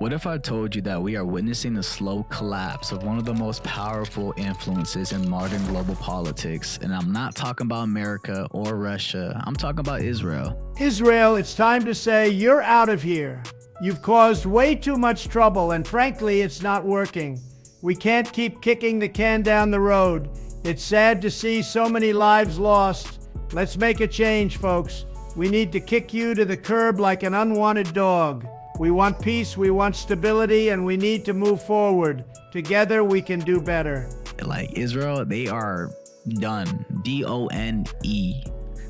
What if I told you that we are witnessing the slow collapse of one of the most powerful influences in modern global politics? And I'm not talking about America or Russia. I'm talking about Israel. Israel, it's time to say you're out of here. You've caused way too much trouble, and frankly, it's not working. We can't keep kicking the can down the road. It's sad to see so many lives lost. Let's make a change, folks. We need to kick you to the curb like an unwanted dog. We want peace, we want stability, and we need to move forward. Together, we can do better. Like Israel, they are done. DONE.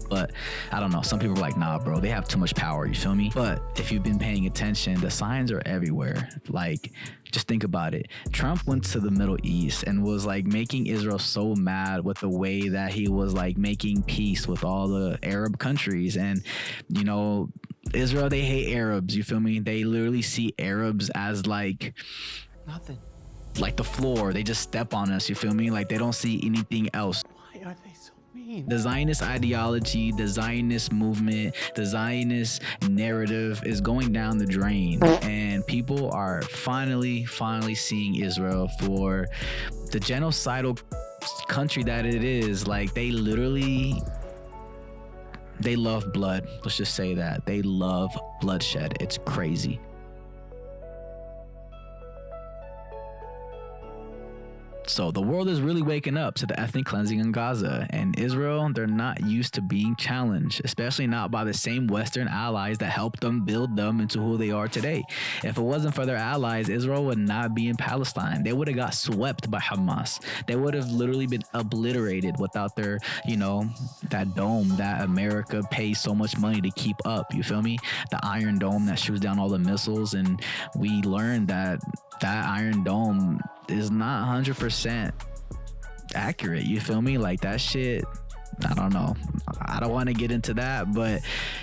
But I don't know, some people are like, nah, bro, they have too much power, you feel me? But if you've been paying attention, the signs are everywhere. Like, just think about it. Trump went to the Middle East and was like making Israel so mad with the way that he was like making peace with all the Arab countries. And, you know, Israel, they hate Arabs, you feel me? They literally see Arabs as like nothing. Like the floor. They just step on us, you feel me? Like they don't see anything else. Why are they so mean? The Zionist ideology, the Zionist movement, the Zionist narrative is going down the drain, and people are finally seeing Israel for the genocidal country that it is. Like they love blood. Let's just say that. They love bloodshed. It's crazy. So the world is really waking up to the ethnic cleansing in Gaza, and Israel, they're not used to being challenged, especially not by the same Western allies that helped them build them into who they are today. If it wasn't for their allies, Israel would not be in Palestine. They would have got swept by Hamas. They would have literally been obliterated without their, you know, that dome that America pays so much money to keep up. You feel me? The Iron Dome that shoots down all the missiles, and we learned that Iron Dome is not 100% accurate, you feel me? Like that shit, I don't know, I don't want to get into that, but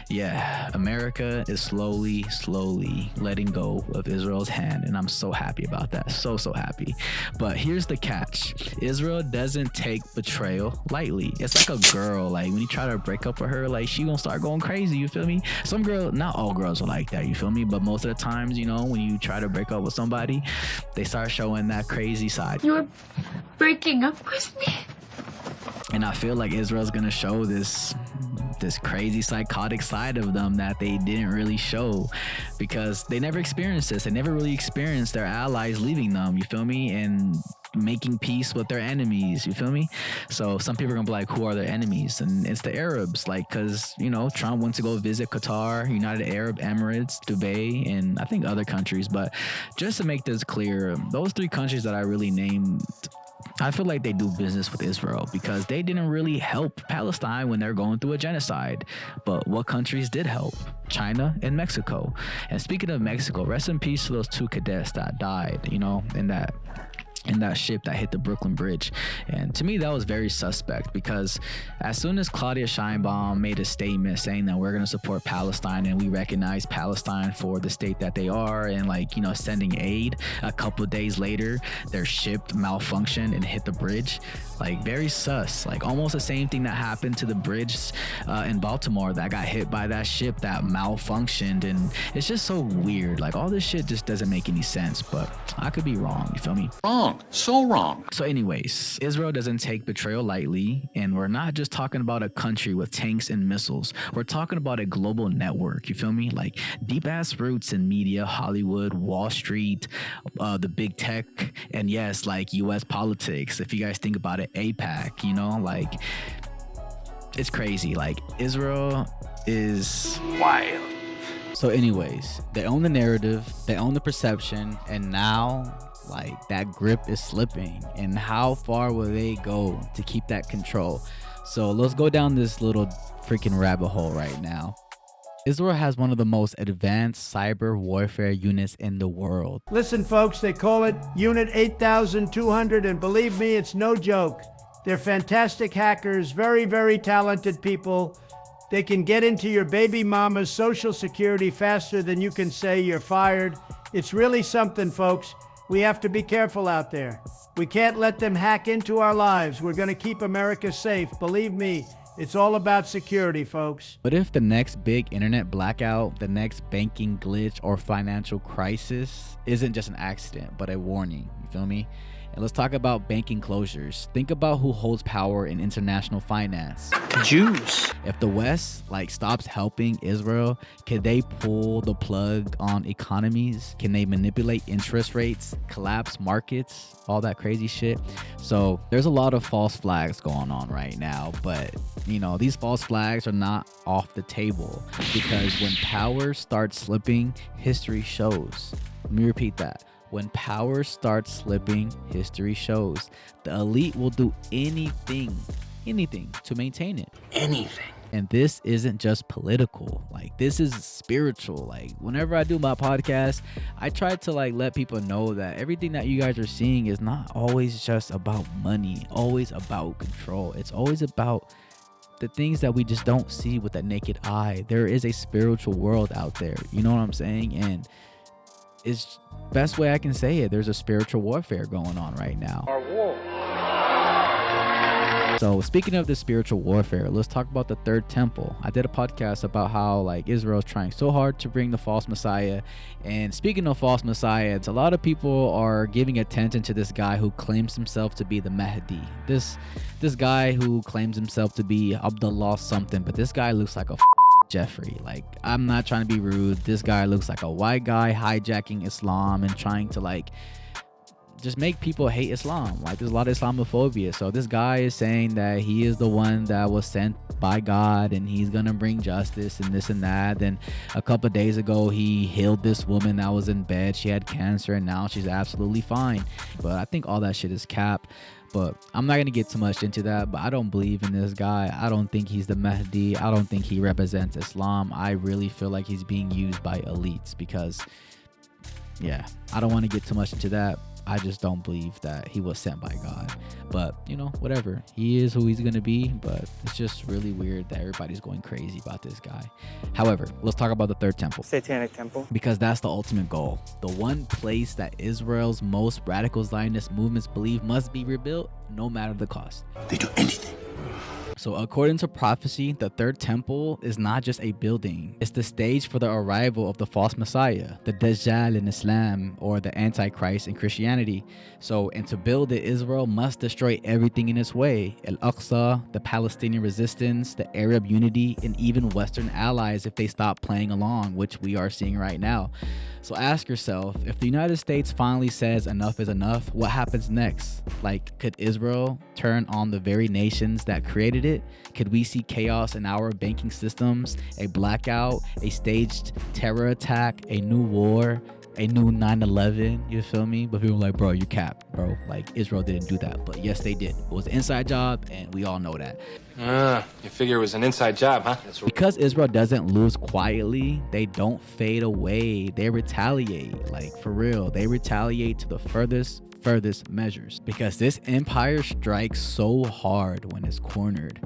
yeah, America is slowly letting go of Israel's hand, and I'm so happy about that, so happy. But here's the catch: Israel doesn't take betrayal lightly. It's like a girl, like when you try to break up with her, like she gonna start going crazy, you feel me? Some girl, not all girls are like that, you feel me? But most of the times, you know, when you try to break up with somebody, they start showing that crazy side. You're breaking up with me? And I feel like Israel's gonna show this crazy psychotic side of them that they didn't really show, because they never experienced this. They never really experienced their allies leaving them, you feel me? And making peace with their enemies, you feel me? So some people are gonna be like, who are their enemies? And it's the Arabs, like, cause you know, Trump went to go visit Qatar, United Arab Emirates, Dubai, and I think other countries. But just to make this clear, those three countries that I really named, I feel like they do business with Israel because they didn't really help Palestine when they're going through a genocide. But what countries did help? China and Mexico. And speaking of Mexico, rest in peace to those two cadets that died, you know, in that ship that hit the Brooklyn Bridge. And to me, that was very suspect, because as soon as Claudia Sheinbaum made a statement saying that we're going to support Palestine and we recognize Palestine for the state that they are, and like, you know, sending aid, a couple of days later their ship malfunctioned and hit the bridge. Like very sus, like almost the same thing that happened to the bridge in Baltimore that got hit by that ship that malfunctioned. And it's just so weird. Like all this shit just doesn't make any sense, but I could be wrong, you feel me? Wrong. So wrong. So anyways, Israel doesn't take betrayal lightly, and we're not just talking about a country with tanks and missiles. We're talking about a global network, you feel me? Like deep ass roots in media, Hollywood, Wall Street, the big tech, and yes, like US politics. If you guys think about it, APAC, you know, like it's crazy. Like Israel is Wild. So anyways, they own the narrative, they own the perception, and now like that grip is slipping. And how far will they go to keep that control? So let's go down this little freaking rabbit hole right now. Israel has one of the most advanced cyber warfare units in the world. Listen, folks, they call it Unit 8200, and believe me, it's no joke. They're fantastic hackers, very talented people. They can get into your baby mama's social security faster than you can say you're fired. It's really something, folks. We have to be careful out there. We can't let them hack into our lives. We're going to keep America safe. Believe me, It's all about security, folks. But if the next big internet blackout, the next banking glitch or financial crisis isn't just an accident, but a warning, you feel me? And let's talk about banking closures. Think about who holds power in international finance. Jews. If the West stops helping Israel, can they pull the plug on economies? Can they manipulate interest rates, collapse markets, all that crazy shit? So there's a lot of false flags going on right now, but these false flags are not off the table, because when power starts slipping, history shows. Let me repeat that. When power starts slipping, history shows. The elite will do anything to maintain it. Anything. And this isn't just political. This is spiritual. Whenever I do my podcast, I try to let people know that everything that you guys are seeing is not always just about money, always about control. It's always about the things that we just don't see with the naked eye. There is a spiritual world out there. You know what I'm saying? And it's best way I can say it. There's a spiritual warfare going on right now. So speaking of the spiritual warfare, let's talk about the third temple. I did a podcast about how Israel's trying so hard to bring the false messiah. And speaking of false messiahs, a lot of people are giving attention to this guy who claims himself to be the Mahdi. This guy who claims himself to be Abdullah something, but this guy looks like a Jeffrey. I'm not trying to be rude. This guy looks like a white guy hijacking Islam and trying to just make people hate Islam. There's a lot of Islamophobia. So this guy is saying that he is the one that was sent by God and he's gonna bring justice and this and that. Then a couple of days ago, he healed this woman that was in bed. She had cancer and now she's absolutely fine. But I think all that shit is cap. But I'm not going to get too much into that. But I don't believe in this guy. I don't think he's the Mahdi. I don't think he represents Islam. I really feel like he's being used by elites because, yeah, I don't want to get too much into that. I just don't believe that he was sent by God. But, whatever. He is who he's going to be. But it's just really weird that everybody's going crazy about this guy. However, let's talk about the third temple. Satanic temple. Because that's the ultimate goal. The one place that Israel's most radical Zionist movements believe must be rebuilt, no matter the cost. They do anything. So according to prophecy, the third temple is not just a building. It's the stage for the arrival of the false Messiah, the Dajjal in Islam, or the Antichrist in Christianity. And to build it, Israel must destroy everything in its way. Al-Aqsa, the Palestinian resistance, the Arab unity, and even Western allies if they stop playing along, which we are seeing right now. So ask yourself, if the United States finally says enough is enough, what happens next? Could Israel turn on the very nations that created it? Could we see chaos in our banking systems, a blackout, a staged terror attack, a new war, a new 9/11? You feel me? But people are like, bro, you cap, bro. Israel didn't do that. But yes, they did. It was an inside job, and we all know that. You figure it was an inside job, huh? Because Israel doesn't lose quietly, they don't fade away. They retaliate. For real. They retaliate to the furthest measures. Because this empire strikes so hard when it's cornered.